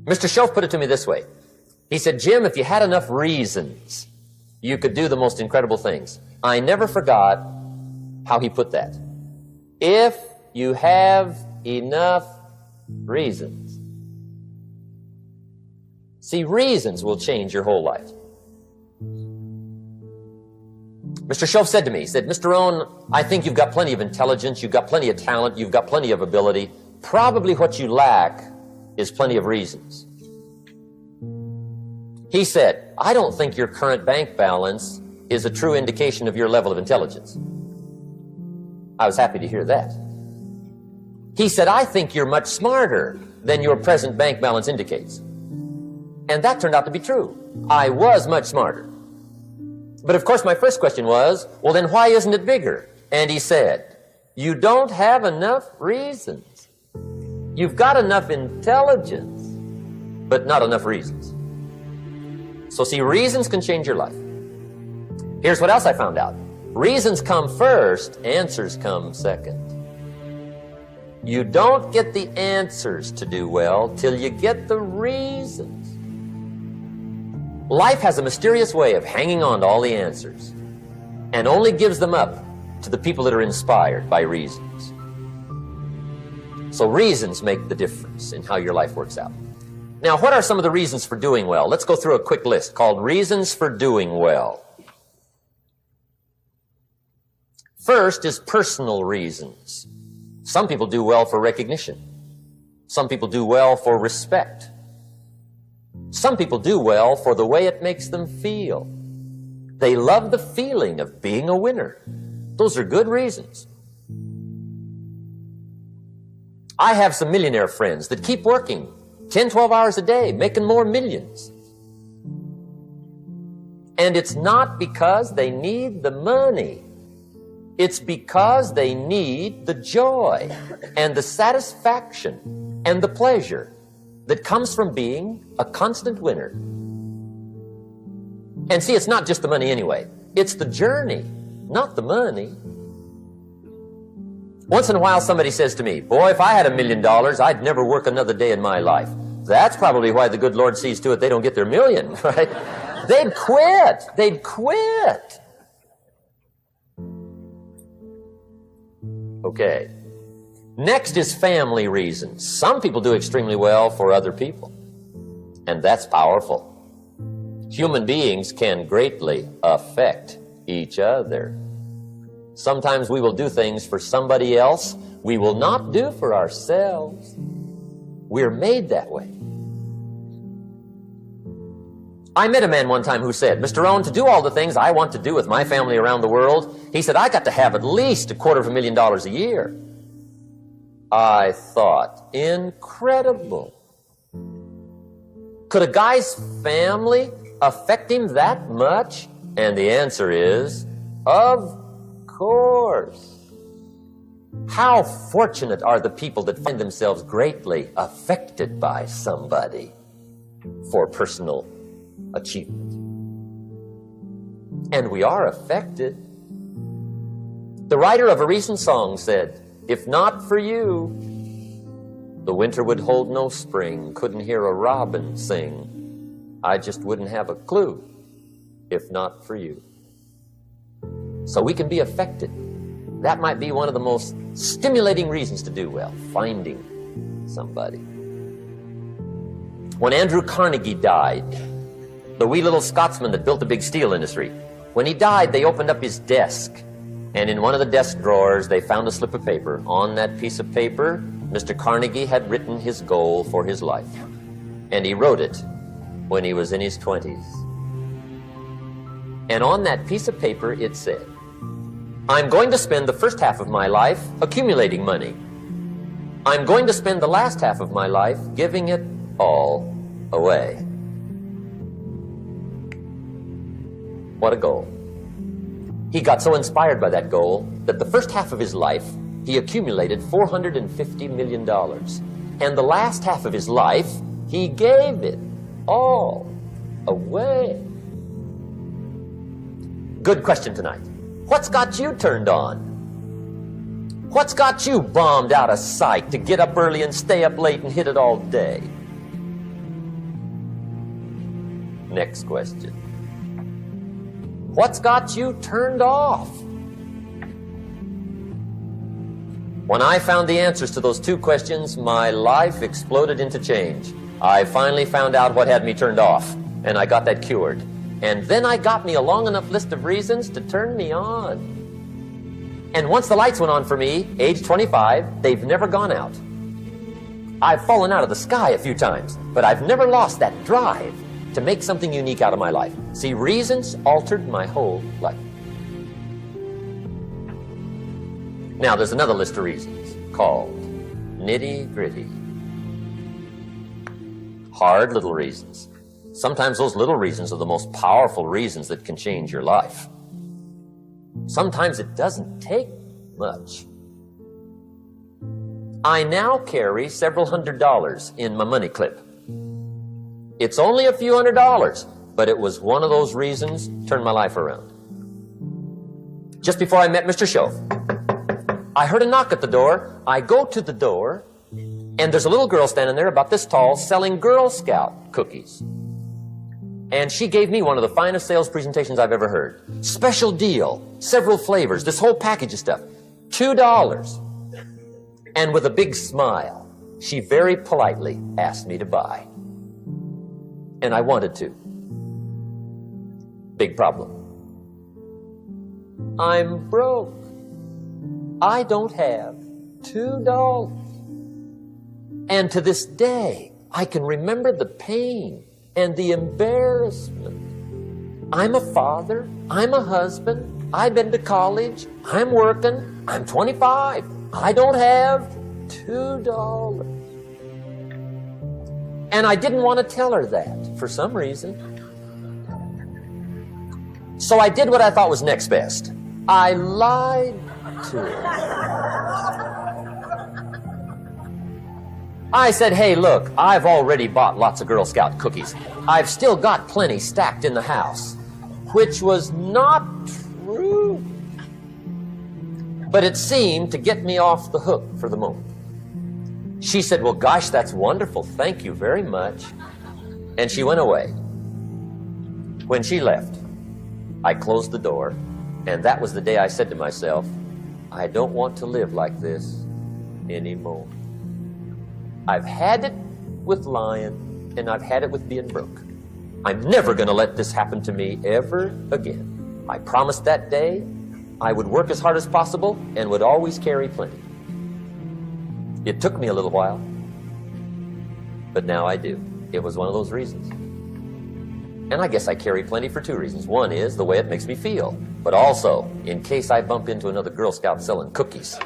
Mr. Shelf put it to me this way. He said, Jim, if you had enough reasons, you could do the most incredible things. I never forgot how he put that. If you have enough reasons. See, reasons will change your whole life. Mr. Shelf said to me, he said, Mr. Rohn, I think you've got plenty of intelligence, you've got plenty of talent, you've got plenty of ability. Probably what you lack is plenty of reasons. He said, I don't think your current bank balance is a true indication of your level of intelligence. I was happy to hear that. He said, I think you're much smarter than your present bank balance indicates. And that turned out to be true. I was much smarter. But of course my first question was, well then why isn't it bigger? And he said, you don't have enough reasons. You've got enough intelligence, but not enough reasons. So see, reasons can change your life. Here's what else I found out. Reasons come first, answers come second. You don't get the answers to do well till you get the reasons. Life has a mysterious way of hanging on to all the answers and only gives them up to the people that are inspired by reasons. So reasons make the difference in how your life works out. Now, what are some of the reasons for doing well? Let's go through a quick list called Reasons for Doing Well. First is personal reasons. Some people do well for recognition. Some people do well for respect. Some people do well for the way it makes them feel. They love the feeling of being a winner. Those are good reasons. I have some millionaire friends that keep working 10, 12 hours a day, making more millions. And it's not because they need the money. It's because they need the joy and the satisfaction and the pleasure that comes from being a constant winner. And see, it's not just the money anyway. It's the journey, not the money. Once in a while somebody says to me, boy, if I had $1 million, I'd never work another day in my life. That's probably why the good Lord sees to it they don't get their million, right? They'd quit. They'd quit. Okay. Next is family reasons. Some people do extremely well for other people, and that's powerful. Human beings can greatly affect each other. Sometimes we will do things for somebody else we will not do for ourselves. We're made that way. I met a man one time who said, Mr. Rohn, to do all the things I want to do with my family around the world, he said, I got to have at least $250,000 a year. I thought, incredible. Could a guy's family affect him that much? And the answer is, of course. How fortunate are the people that find themselves greatly affected by somebody for personal achievement. And we are affected. The writer of a recent song said, if not for you, the winter would hold no spring, couldn't hear a robin sing. I just wouldn't have a clue if not for you. So we can be affected. That might be one of the most stimulating reasons to do well, finding somebody. When Andrew Carnegie died, the wee little Scotsman that built the big steel industry, when he died, they opened up his desk. And in one of the desk drawers, they found a slip of paper. On that piece of paper, Mr. Carnegie had written his goal for his life. And he wrote it when he was in his 20s. And on that piece of paper, it said, I'm going to spend the first half of my life accumulating money. I'm going to spend the last half of my life giving it all away. What a goal. He got so inspired by that goal that the first half of his life, he accumulated $450 million. And the last half of his life, he gave it all away. Good question tonight. What's got you turned on? What's got you bombed out of sight to get up early and stay up late and hit it all day? Next question. What's got you turned off? When I found the answers to those two questions, my life exploded into change. I finally found out what had me turned off, and I got that cured. And then I got me a long enough list of reasons to turn me on. And once the lights went on for me, age 25, they've never gone out. I've fallen out of the sky a few times, but I've never lost that drive to make something unique out of my life. See, reasons altered my whole life. Now, there's another list of reasons called nitty-gritty. Hard little reasons. Sometimes those little reasons are the most powerful reasons that can change your life. Sometimes it doesn't take much. I now carry several $100s in my money clip. It's only a few $100s, but it was one of those reasons turned my life around. Just before I met Mr. Show, I heard a knock at the door. I go to the door, and there's a little girl standing there about this tall selling Girl Scout cookies. And she gave me one of the finest sales presentations I've ever heard. Special deal, several flavors, this whole package of stuff, $2. And with a big smile, she very politely asked me to buy. And I wanted to. Big problem. I'm broke. I don't have $2. And to this day, I can remember the pain and the embarrassment. I'm a father, I'm a husband, I've been to college, I'm working, I'm 25, I don't have $2. And I didn't want to tell her that for some reason. So I did what I thought was next best. I lied to her. I said, hey, look, I've already bought lots of Girl Scout cookies. I've still got plenty stacked in the house, which was not true. But it seemed to get me off the hook for the moment. She said, well, gosh, that's wonderful. Thank you very much. And she went away. When she left, I closed the door, and that was the day I said to myself, I don't want to live like this anymore. I've had it with lying, and I've had it with being broke. I'm never going to let this happen to me ever again. I promised that day I would work as hard as possible and would always carry plenty. It took me a little while, but now I do. It was one of those reasons. And I guess I carry plenty for two reasons. One is the way it makes me feel, but also in case I bump into another Girl Scout selling cookies.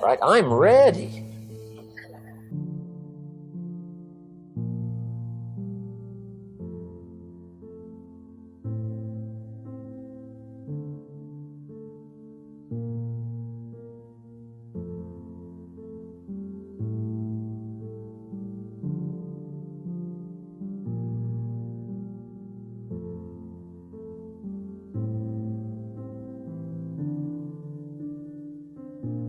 Right? I'm ready.